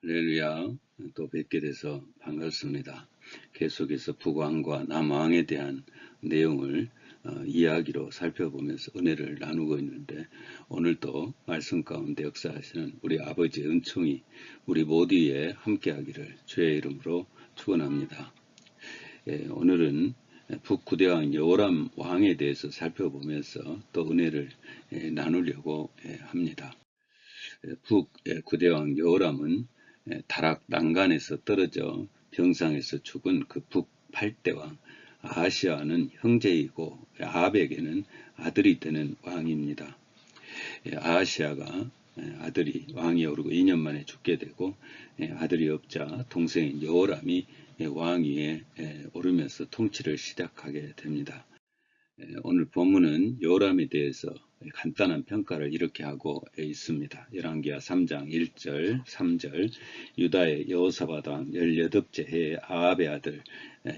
할렐루야. 또 뵙게 돼서 반갑습니다. 계속해서 북왕과 남왕에 대한 내용을 이야기로 살펴보면서 은혜를 나누고 있는데, 오늘도 말씀 가운데 역사하시는 우리 아버지의 은총이 우리 모두에 함께하기를 주의 이름으로 축원합니다. 오늘은 북구대왕 여호람 왕에 대해서 살펴보면서 또 은혜를 나누려고 합니다. 북구대왕 여호람은 다락 난간에서 떨어져 병상에서 죽은 그 북 8대왕 아하시아는 형제이고 아합에게는 아들이 되는 왕입니다. 아하시아가 아들이 왕이 오르고 2년 만에 죽게 되고, 아들이 없자 동생인 여호람이 왕위에 오르면서 통치를 시작하게 됩니다. 오늘 본문은 여호람에 대해서 간단한 평가를 이렇게 하고 있습니다. 열왕기하 3장 1절 3절 유다의 여호사밧 왕 18째 해에 아합의 아들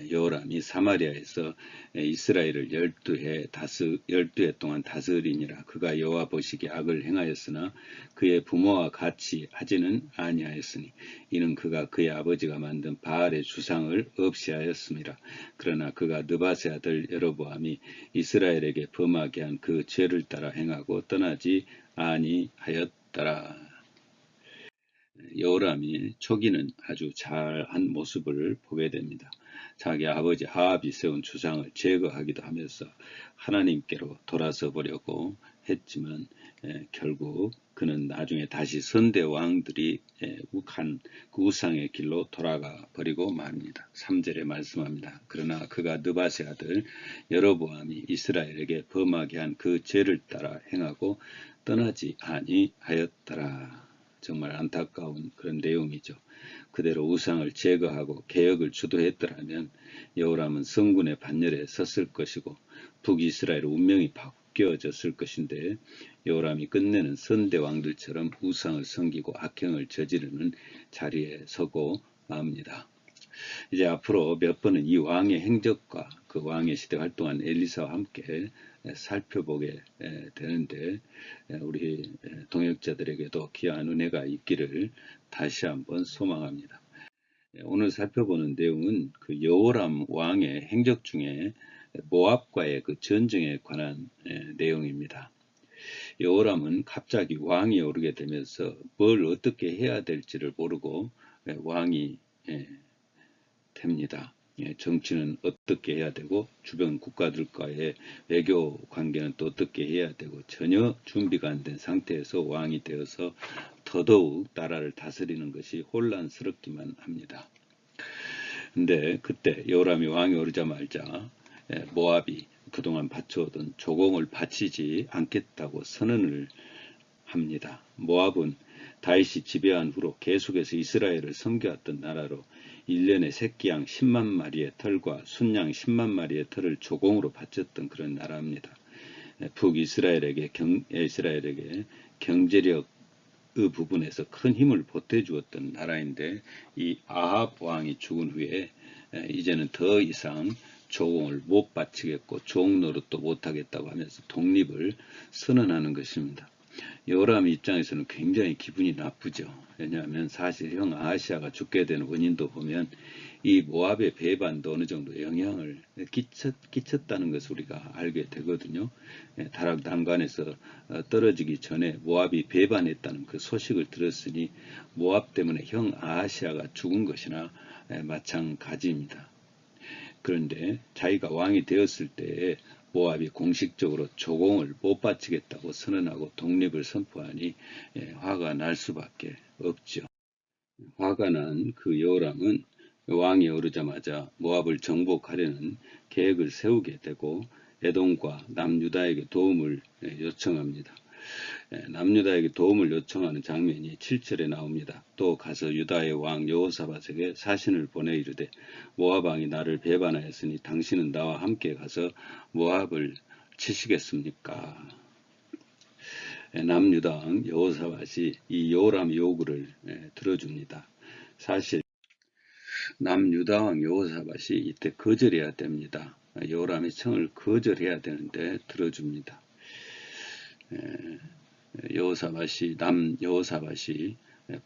여호람이 사마리아에서 이스라엘을 12해 동안 다스리니라. 그가 여호와 보시기에 악을 행하였으나 그의 부모와 같이 하지는 아니하였으니 이는 그가 그의 아버지가 만든 바알의 주상을 없이 하였습니다. 그러나 그가 느밧의 아들 여로보암이 이스라엘에게 범하게 한 그 죄를 따라 행하고 떠나지 아니하였더라. 여호람이 초기는 아주 잘한 모습을 보게 됩니다. 자기 아버지 아합이 세운 주상을 제거하기도 하면서 하나님께로 돌아서 보려고 했지만 결국 그는 나중에 다시 선대 왕들이 욱한 그 우상의 길로 돌아가 버리고 말입니다. 3절에 말씀합니다. 그러나 그가 느밧의 아들 여로보암이 이스라엘에게 범하게 한 그 죄를 따라 행하고 떠나지 아니하였더라. 정말 안타까운 그런 내용이죠. 그대로 우상을 제거하고 개혁을 주도했더라면 여호람은 성군의 반열에 섰을 것이고 북이스라엘의 운명이 바뀌어졌을 것인데, 여호람이 끝내는 선대 왕들처럼 우상을 섬기고 악행을 저지르는 자리에 서고 맙니다. 이제 앞으로 몇 번은 이 왕의 행적과 그 왕의 시대 활동한 엘리사와 함께 살펴보게 되는데, 우리 동역자들에게도 귀한 은혜가 있기를 다시 한번 소망합니다. 오늘 살펴보는 내용은 그 여호람 왕의 행적 중에 모압과의 그 전쟁에 관한 내용입니다. 여호람은 갑자기 왕이 오르게 되면서 뭘 어떻게 해야 될지를 모르고 왕이 됩니다. 정치는 어떻게 해야 되고 주변 국가들과의 외교 관계는 또 어떻게 해야 되고 전혀 준비가 안 된 상태에서 왕이 되어서 더더욱 나라를 다스리는 것이 혼란스럽기만 합니다. 근데 그때 여호람이 왕이 오르자마자 모압이 그동안 바쳐오던 조공을 바치지 않겠다고 선언을 합니다. 모압은 다윗이 지배한 후로 계속해서 이스라엘을 섬겨왔던 나라로 1년에 새끼양 10만 마리의 털과 순양 10만 마리의 털을 조공으로 바쳤던 그런 나라입니다. 북이스라엘에게 경제력 의 부분에서 큰 힘을 보태주었던 나라인데, 이 아합 왕이 죽은 후에 이제는 더 이상 조공을 못 바치겠고 종 노릇도 못하겠다고 하면서 독립을 선언하는 것입니다. 여호람 입장에서는 굉장히 기분이 나쁘죠. 왜냐하면 사실 형 아하시아가 죽게 된 원인도 보면 이 모압의 배반도 어느 정도 영향을 끼쳤다는 것을 우리가 알게 되거든요. 다락 난간에서 떨어지기 전에 모압이 배반했다는 그 소식을 들었으니 모압 때문에 형 아하시아가 죽은 것이나 마찬가지입니다. 그런데 자기가 왕이 되었을 때에 모압이 공식적으로 조공을 못 바치겠다고 선언하고 독립을 선포하니 화가 날 수밖에 없죠. 화가 난 그 여호람은 왕이 오르자마자 모압을 정복하려는 계획을 세우게 되고 에돔과 남유다에게 도움을 요청합니다. 남유다에게 도움을 요청하는 장면이 7절에 나옵니다. 또 가서 유다의 왕 여호사밧에게 사신을 보내 이르되 모압 왕이 나를 배반하였으니 당신은 나와 함께 가서 모압을 치시겠습니까? 남유다 왕 여호사밧이 이 여호람의 요구를 들어줍니다. 사실 남유다 왕 여호사밧이 이때 거절해야 됩니다. 여호람의 청을 거절해야 되는데 들어줍니다. 남 여호사밧이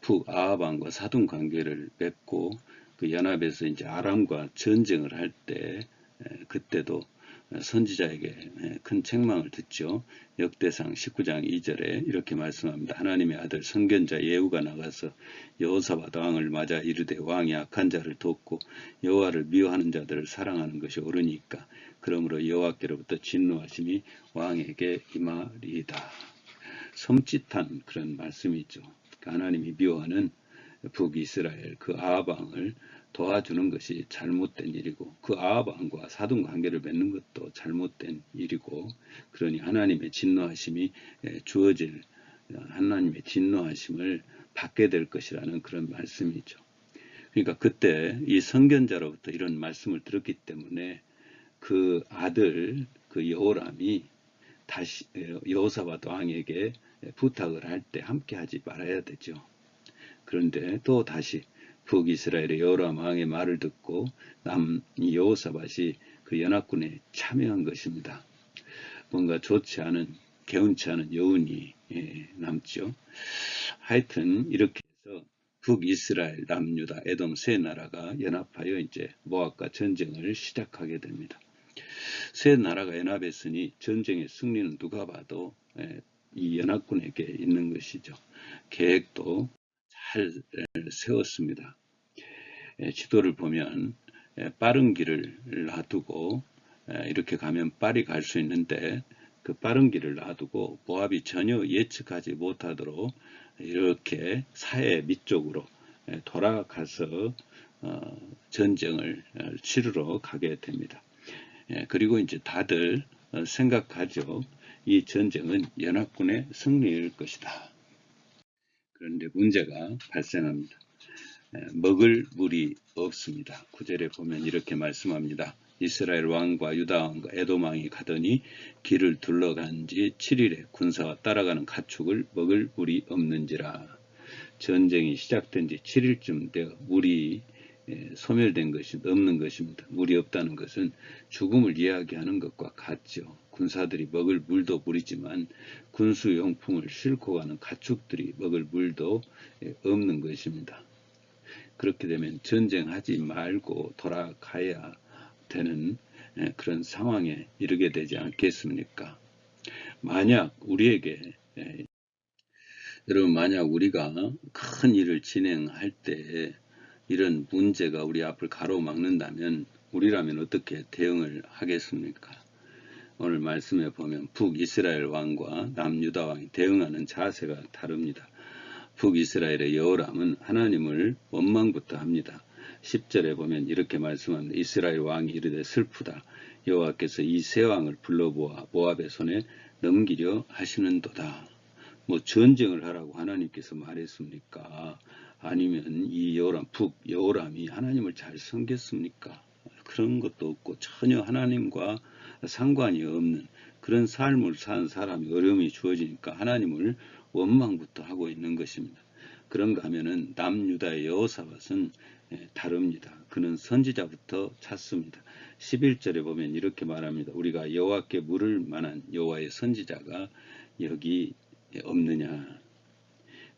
북 아합 왕과 사돈 관계를 맺고 그 연합에서 이제 아람과 전쟁을 할 때 그때도 선지자에게 큰 책망을 듣죠. 역대상 19장 2절에 이렇게 말씀합니다. 하나님의 아들 선견자 예후가 나가서 여호사밧 왕을 맞아 이르되 왕이 악한 자를 돕고 여호와를 미워하는 자들을 사랑하는 것이 옳으니까 그러므로 여호와께로부터 진노하심이 왕에게 임하리이다. 섬찟한 그런 말씀이죠. 하나님이 미워하는 북이스라엘 그 아합 왕을 도와주는 것이 잘못된 일이고 그 아합 왕과 사돈 관계를 맺는 것도 잘못된 일이고 그러니 하나님의 진노하심이 주어질 하나님의 진노하심을 받게 될 것이라는 그런 말씀이죠. 그러니까 그때 이 선견자로부터 이런 말씀을 들었기 때문에 그 아들 그 여호람이 다시 여호사밧 왕에게 부탁을 할 때 함께 하지 말아야 되죠. 그런데 또 다시 북이스라엘의 여호람 왕의 말을 듣고 여호사밧이 그 연합군에 참여한 것입니다. 뭔가 좋지 않은 개운치 않은 여운이 남죠. 하여튼 이렇게 해서 북이스라엘, 남유다, 에돔 세 나라가 연합하여 이제 모압과 전쟁을 시작하게 됩니다. 세 나라가 연합했으니 전쟁의 승리는 누가 봐도 이 연합군에게 있는 것이죠. 계획도 잘 세웠습니다. 지도를 보면 빠른 길을 놔두고 이렇게 가면 빨리 갈 수 있는데 그 빠른 길을 놔두고 모압이 전혀 예측하지 못하도록 이렇게 사해 밑쪽으로 돌아가서 전쟁을 치르러 가게 됩니다. 그리고 이제 다들 생각하죠. 이 전쟁은 연합군의 승리일 것이다. 그런데 문제가 발생합니다. 먹을 물이 없습니다. 9절에 보면 이렇게 말씀합니다. 이스라엘 왕과 유다 왕과 에돔 왕이 가더니 길을 둘러간 지 7일에 군사와 따라가는 가축을 먹을 물이 없는지라. 전쟁이 시작된 지 7일쯤 되어 물이 소멸된 것이 없는 것입니다. 물이 없다는 것은 죽음을 이야기하는 것과 같죠. 군사들이 먹을 물도 물이지만 군수용품을 싣고 가는 가축들이 먹을 물도 없는 것입니다. 그렇게 되면 전쟁하지 말고 돌아가야 되는 그런 상황에 이르게 되지 않겠습니까? 만약 우리에게 여러분 만약 우리가 큰 일을 진행할 때 이런 문제가 우리 앞을 가로막는다면 우리라면 어떻게 대응을 하겠습니까? 오늘 말씀에 보면 북이스라엘 왕과 남유다 왕이 대응하는 자세가 다릅니다. 북이스라엘의 여호람은 하나님을 원망부터 합니다. 10절에 보면 이렇게 말씀합니다. 이스라엘 왕이 이르되 슬프다. 여호와께서 이 세 왕을 불러보아 모압의 손에 넘기려 하시는도다. 뭐 전쟁을 하라고 하나님께서 말했습니까? 아니면 이 여호람이 하나님을 잘 섬겼습니까? 그런 것도 없고 전혀 하나님과 상관이 없는 그런 삶을 산 사람이 어려움이 주어지니까 하나님을 원망부터 하고 있는 것입니다. 그런가 하면은 남유다의 여호사밧은 다릅니다. 그는 선지자부터 찾습니다. 11절에 보면 이렇게 말합니다. 우리가 여호와께 물을 만한 여호와의 선지자가 여기 없느냐.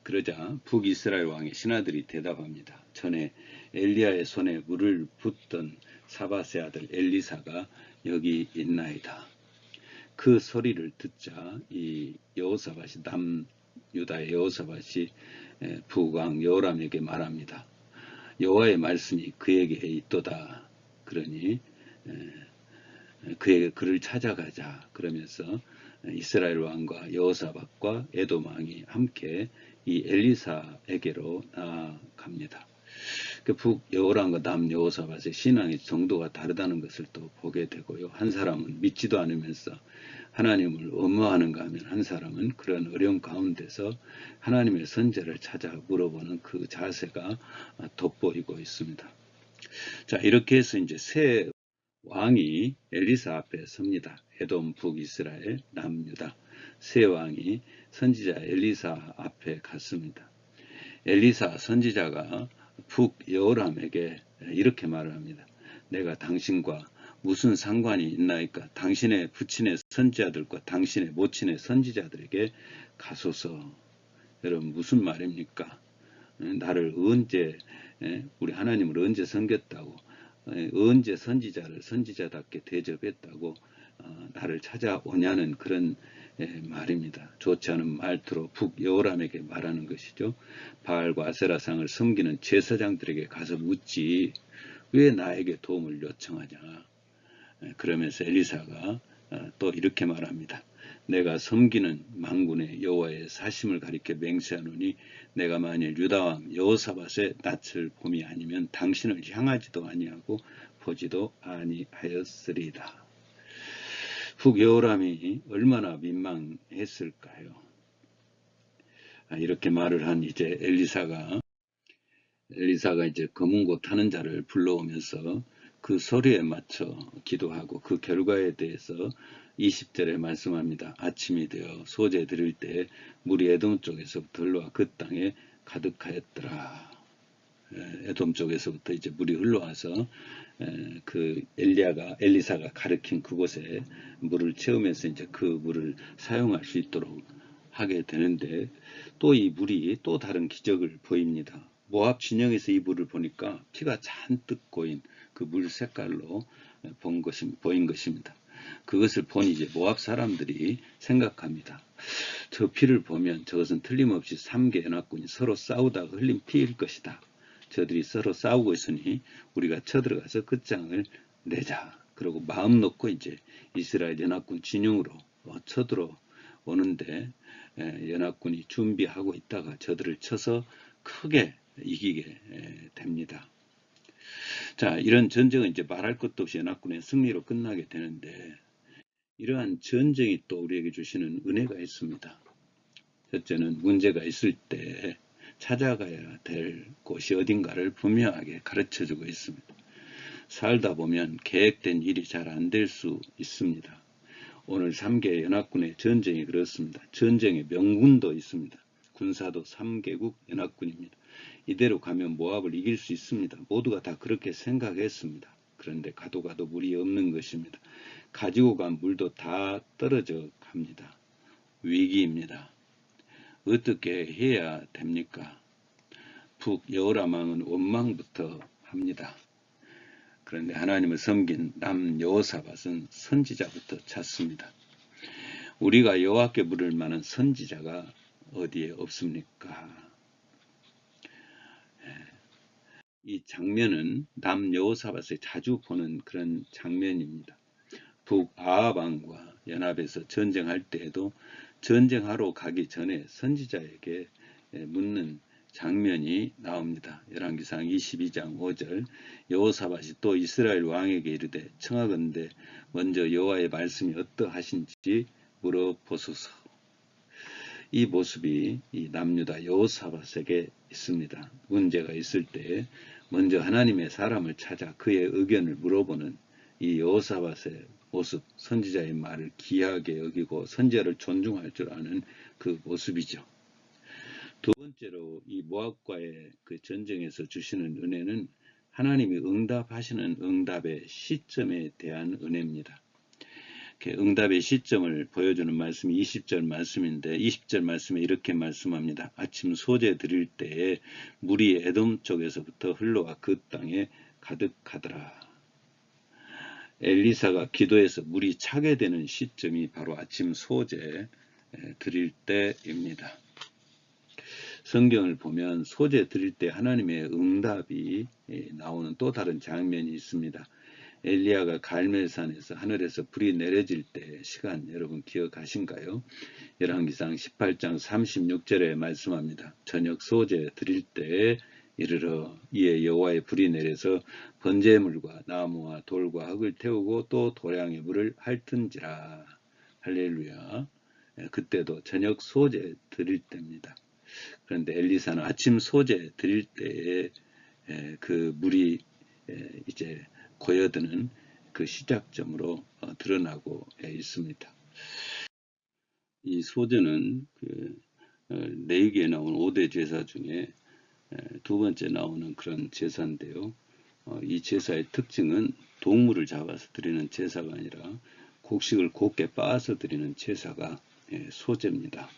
그러자 북이스라엘 왕의 신하들이 대답합니다. 전에 엘리야의 손에 물을 붓던 사밧의 아들 엘리사가 여기 있나이다. 그 소리를 듣자 이 여호사밧이 남유다의 여호사밧이 북왕 여호람에게 말합니다. 여호와의 말씀이 그에게 있도다. 그러니 그를 찾아가자. 그러면서 이스라엘 왕과 여호사밧과 에돔 왕이 함께 이 엘리사에게로 나아갑니다. 그 북여호람과 남여호사밧의 신앙의 정도가 다르다는 것을 또 보게 되고요. 한 사람은 믿지도 않으면서 하나님을 엄모하는가 하면 한 사람은 그런 어려움 가운데서 하나님의 선제를 찾아 물어보는 그 자세가 돋보이고 있습니다. 자, 이렇게 해서 이제 세 왕이 엘리사 앞에 섭니다. 에돔, 북이스라엘, 남유다 세 왕이 선지자 엘리사 앞에 갔습니다. 엘리사 선지자가 북여호람에게 이렇게 말을 합니다. 내가 당신과 무슨 상관이 있나이까? 당신의 부친의 선지자들과 당신의 모친의 선지자들에게 가소서. 여러분 무슨 말입니까? 나를 언제 우리 하나님을 언제 섬겼다고 언제 선지자답게 대접했다고 나를 찾아오냐는 그런 말입니다. 좋지 않은 말투로 북여호람에게 말하는 것이죠. 바알과 아세라상을 섬기는 제사장들에게 가서 묻지 왜 나에게 도움을 요청하냐. 그러면서 엘리사가 또 이렇게 말합니다. 내가 섬기는 만군의 여호와의 사심을 가리켜 맹세하노니 내가 만일 유다왕 여호사밧의 낯을 봄이 아니면 당신을 향하지도 아니하고 보지도 아니하였으리이다. 북여호람이 얼마나 민망했을까요? 이렇게 말을 한 이제 엘리사가 이제 검은고 타는 자를 불러오면서 그 소리에 맞춰 기도하고 그 결과에 대해서 20절에 말씀합니다. 아침이 되어 소재 드릴 때 물이 에돔 쪽에서부터 흘러와 그 땅에 가득하였더라. 에돔 쪽에서부터 이제 물이 흘러와서 그 엘리사가 가르친 그곳에 물을 채우면서 이제 그 물을 사용할 수 있도록 하게 되는데 또 이 물이 또 다른 기적을 보입니다. 모압 진영에서 이 물을 보니까 피가 잔뜩 고인 그 물 색깔로 보인 것입니다. 그것을 보니 이제 모압 사람들이 생각합니다. 저 피를 보면 저것은 틀림없이 3개 연합군이 서로 싸우다가 흘린 피일 것이다. 저들이 서로 싸우고 있으니 우리가 쳐들어가서 끝장을 내자. 그리고 마음 놓고 이제 이스라엘 연합군 진영으로 쳐들어 오는데 연합군이 준비하고 있다가 저들을 쳐서 크게 이기게 됩니다. 자, 이런 전쟁은 이제 말할 것도 없이 연합군의 승리로 끝나게 되는데 이러한 전쟁이 또 우리에게 주시는 은혜가 있습니다. 첫째는 문제가 있을 때 찾아가야 될 곳이 어딘가를 분명하게 가르쳐주고 있습니다. 살다 보면 계획된 일이 잘 안 될 수 있습니다. 오늘 3개 연합군의 전쟁이 그렇습니다. 전쟁의 명분도 있습니다. 군사도 3개국 연합군입니다. 이대로 가면 모압을 이길 수 있습니다. 모두가 다 그렇게 생각했습니다. 그런데 가도 물이 없는 것입니다. 가지고 간 물도 다 떨어져 갑니다. 위기입니다. 어떻게 해야 됩니까? 북여호람 왕은 원망부터 합니다. 그런데 하나님을 섬긴 남여호사밧은 선지자부터 찾습니다. 우리가 여호와께 물을 만한 선지자가 어디에 없습니까? 이 장면은 남여호사밧에 자주 보는 그런 장면입니다. 북아합 왕과 연합해서 전쟁할 때에도 전쟁하러 가기 전에 선지자에게 묻는 장면이 나옵니다. 열왕기상 22장 5절 여호사밧이 또 이스라엘 왕에게 이르되 청하건대 먼저 여호와의 말씀이 어떠하신지 물어보소서. 이 모습이 이 남유다 여호사밧에게 있습니다. 문제가 있을 때 먼저 하나님의 사람을 찾아 그의 의견을 물어보는 이 여호사밧의 모습, 선지자의 말을 귀하게 여기고 선지자를 존중할 줄 아는 그 모습이죠. 두 번째로 이 모압과의 그 전쟁에서 주시는 은혜는 하나님이 응답하시는 응답의 시점에 대한 은혜입니다. 응답의 시점을 보여주는 말씀이 20절 말씀인데 20절 말씀에 이렇게 말씀합니다. 아침 소재 드릴 때에 물이 에돔 쪽에서부터 흘러와 그 땅에 가득하더라. 엘리사가 기도해서 물이 차게 되는 시점이 바로 아침 소재 드릴 때입니다. 성경을 보면 소재 드릴 때 하나님의 응답이 나오는 또 다른 장면이 있습니다. 엘리야가 갈멜산에서 하늘에서 불이 내려질 때 시간 여러분 기억하신가요? 열왕기상 18장 36절에 말씀합니다. 저녁 소재 드릴 때에 이르러 이에 여호와의 불이 내려서 번제물과 나무와 돌과 흙을 태우고 또 도량의 물을 핥은지라. 할렐루야. 그때도 저녁 소재 드릴 때입니다. 그런데 엘리사는 아침 소재 드릴 때에 그 물이 이제 고여드는 그 시작점으로 드러나고 있습니다. 이 소재는 레위기에 나온 5대 제사 중에 두 번째 나오는 그런 제사인데요. 이 제사의 특징은 동물을 잡아서 드리는 제사가 아니라 곡식을 곱게 빻아서 드리는 제사가 소제입니다.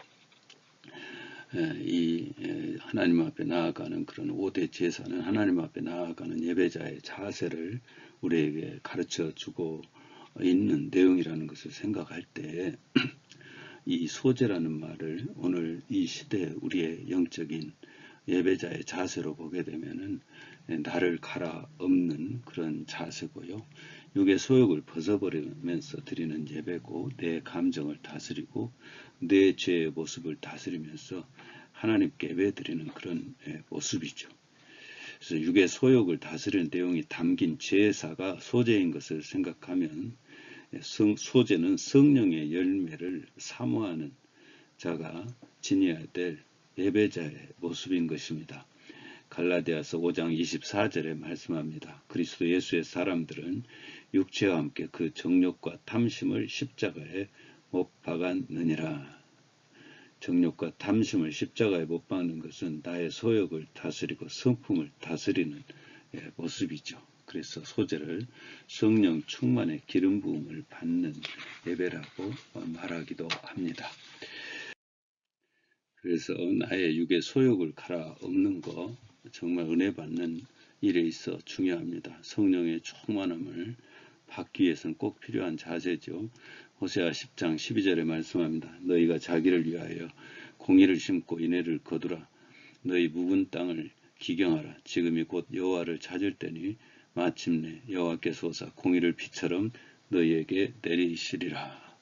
하나님 앞에 나아가는 그런 5대 제사는 하나님 앞에 나아가는 예배자의 자세를 우리에게 가르쳐 주고 있는 내용이라는 것을 생각할 때 이 소제라는 말을 오늘 이 시대 우리의 영적인 예배자의 자세로 보게 되면은 나를 갈아엎는 그런 자세고요. 육의 소욕을 벗어버리면서 드리는 예배고 내 감정을 다스리고 내 죄의 모습을 다스리면서 하나님께 예배드리는 그런 모습이죠. 그래서 육의 소욕을 다스리는 내용이 담긴 제사가 소제인 것을 생각하면 소제는 성령의 열매를 사모하는 자가 지녀야 될 예배자의 모습인 것입니다. 갈라디아서 5장 24절에 말씀합니다. 그리스도 예수의 사람들은 육체와 함께 그 정욕과 탐심을 십자가에 못 박았느니라. 정욕과 탐심을 십자가에 못 박는 것은 나의 소욕을 다스리고 성품을 다스리는 모습이죠. 그래서 소제를 성령 충만의 기름 부음을 받는 예배라고 말하기도 합니다. 그래서 나의 육의 소욕을 갈아엎는 거 정말 은혜 받는 일에 있어 중요합니다. 성령의 충만함을 받기 위해서는 꼭 필요한 자세죠. 호세아 10장 12절에 말씀합니다. 너희가 자기를 위하여 공의를 심고 인애를 거두라. 너희 묵은 땅을 기경하라. 지금이 곧 여호와를 찾을 때니 마침내 여호와께서 오사 공의를 비처럼 너희에게 내리시리라.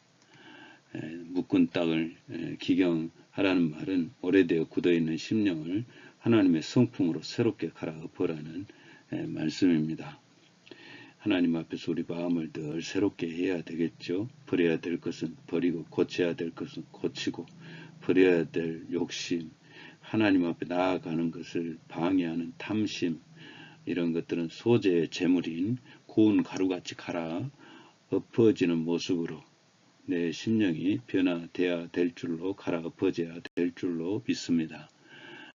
묵은 땅을 기경하라는 말은 오래되어 굳어있는 심령을 하나님의 성품으로 새롭게 갈아엎으라는 말씀입니다. 하나님 앞에서 우리 마음을 늘 새롭게 해야 되겠죠. 버려야 될 것은 버리고 고쳐야 될 것은 고치고 버려야 될 욕심, 하나님 앞에 나아가는 것을 방해하는 탐심, 이런 것들은 소재의 재물인 고운 가루같이 갈아 엎어지는 모습으로 내 심령이 변화되어야 될 줄로 갈아엎어져야 될 줄로 믿습니다.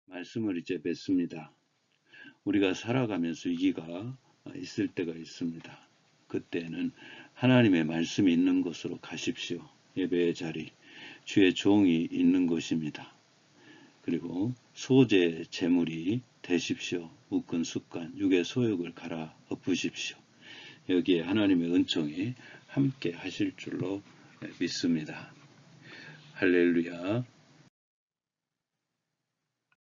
말씀을 이제 맺습니다. 우리가 살아가면서 위기가 있을 때가 있습니다. 그때는 하나님의 말씀이 있는 곳으로 가십시오. 예배의 자리, 주의 종이 있는 곳입니다. 그리고 소재 재물이 되십시오. 묶은 습관, 육의 소욕을 갈아엎으십시오. 여기에 하나님의 은총이 함께 하실 줄로 믿습니다. 할렐루야.